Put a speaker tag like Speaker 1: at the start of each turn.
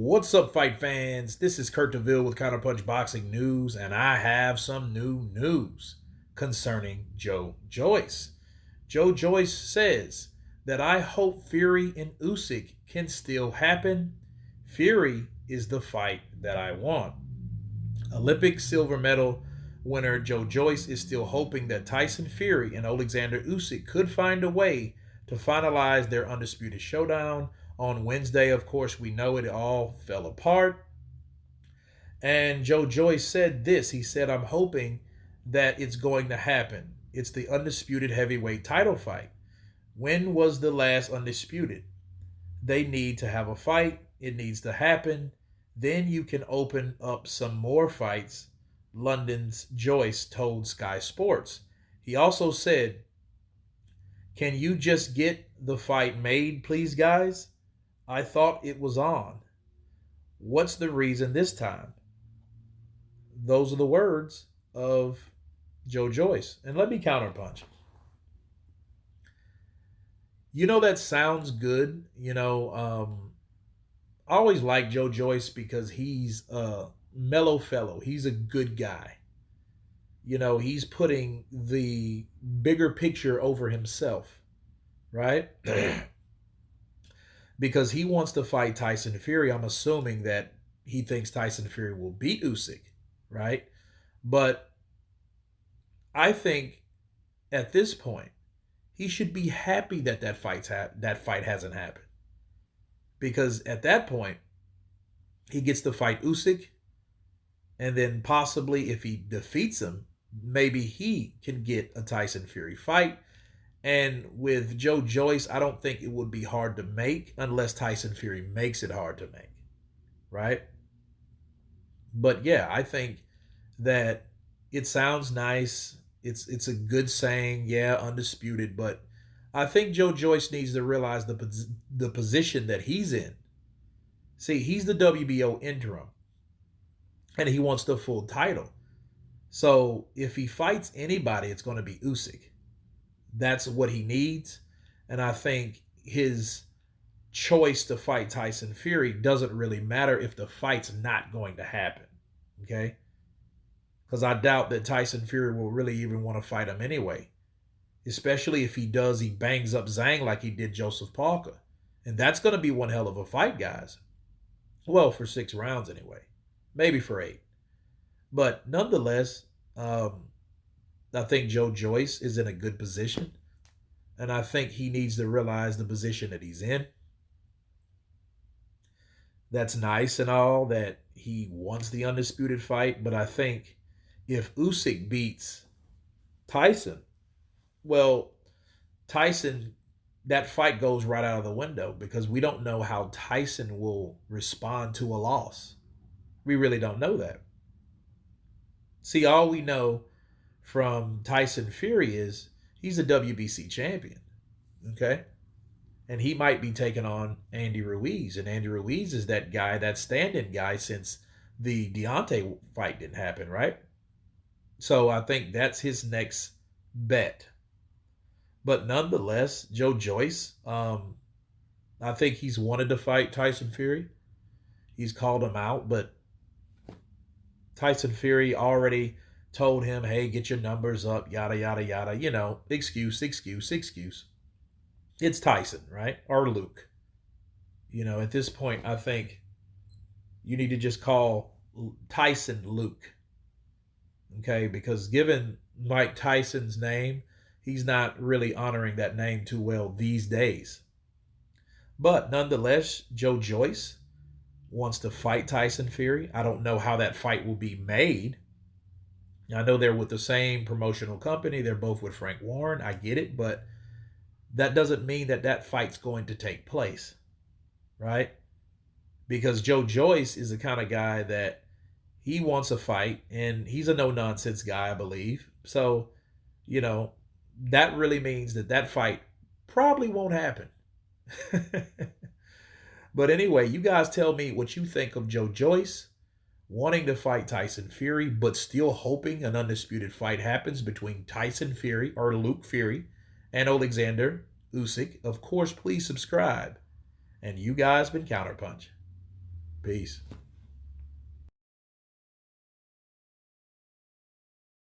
Speaker 1: What's up, fight fans? This is Kurt DeVille with Counterpunch Boxing News, and I have some new news concerning Joyce. Joyce says that I hope Fury and Usyk can still happen. Fury is the fight that I want. Olympic silver medal winner Joyce is still hoping that Tyson Fury and Oleksandr Usyk could find a way to finalize their undisputed showdown on Wednesday. Of course, we know it all fell apart. And Joyce said this. He said, I'm hoping that it's going to happen. It's the undisputed heavyweight title fight. When was the last undisputed? They need to have a fight. It needs to happen. Then you can open up some more fights, London's Joyce told Sky Sports. He also said, can you just get the fight made, please, guys? I thought it was on. What's the reason this time? Those are the words of Joyce. And let me counterpunch. That sounds good. I always like Joyce because he's a mellow fellow. He's a good guy. He's putting the bigger picture over himself, right? Because he wants to fight Tyson Fury. I'm assuming that he thinks Tyson Fury will beat Usyk, right? But I think at this point, he should be happy that that fight hasn't happened. Because at that point, he gets to fight Usyk, and then possibly if he defeats him, maybe he can get a Tyson Fury fight. And with Joyce, I don't think it would be hard to make unless Tyson Fury makes it hard to make, right? But yeah, I think that it sounds nice. It's a good saying, yeah, undisputed. But I think Joyce needs to realize the position that he's in. See, he's the WBO interim, and he wants the full title. So if he fights anybody, it's going to be Usyk. That's what he needs. And I think his choice to fight Tyson Fury doesn't really matter if the fight's not going to happen. Okay? Because I doubt that Tyson Fury will really even want to fight him anyway. Especially if he does, he bangs up Zhang like he did Joseph Parker. And that's going to be one hell of a fight, guys. Well, for 6 rounds anyway. Maybe for 8. But nonetheless, I think Joyce is in a good position. And I think he needs to realize the position that he's in. That's nice and all that he wants the undisputed fight. But I think if Usyk beats Tyson, well, Tyson, that fight goes right out of the window because we don't know how Tyson will respond to a loss. We really don't know that. See, all we know from Tyson Fury is he's a WBC champion, okay? And he might be taking on Andy Ruiz. And Andy Ruiz is that guy, that stand-in guy since the Deontay fight didn't happen, right? So I think that's his next bet. But nonetheless, Joyce, I think he's wanted to fight Tyson Fury. He's called him out, but Tyson Fury already told him, hey, get your numbers up, yada, yada, yada. Excuse. It's Tyson, right? Or Luke. At this point, I think you need to just call Tyson Luke. Okay? Because given Mike Tyson's name, he's not really honoring that name too well these days. But nonetheless, Joyce wants to fight Tyson Fury. I don't know how that fight will be made. I know they're with the same promotional company. They're both with Frank Warren. I get it, but that doesn't mean that fight's going to take place, right? Because Joyce is the kind of guy that he wants a fight, and he's a no-nonsense guy, I believe. So, that really means that fight probably won't happen. But anyway, you guys tell me what you think of Joyce wanting to fight Tyson Fury, but still hoping an undisputed fight happens between Tyson Fury or Luke Fury and Oleksandr Usyk. Of course, please subscribe. And you guys been Counterpunch. Peace.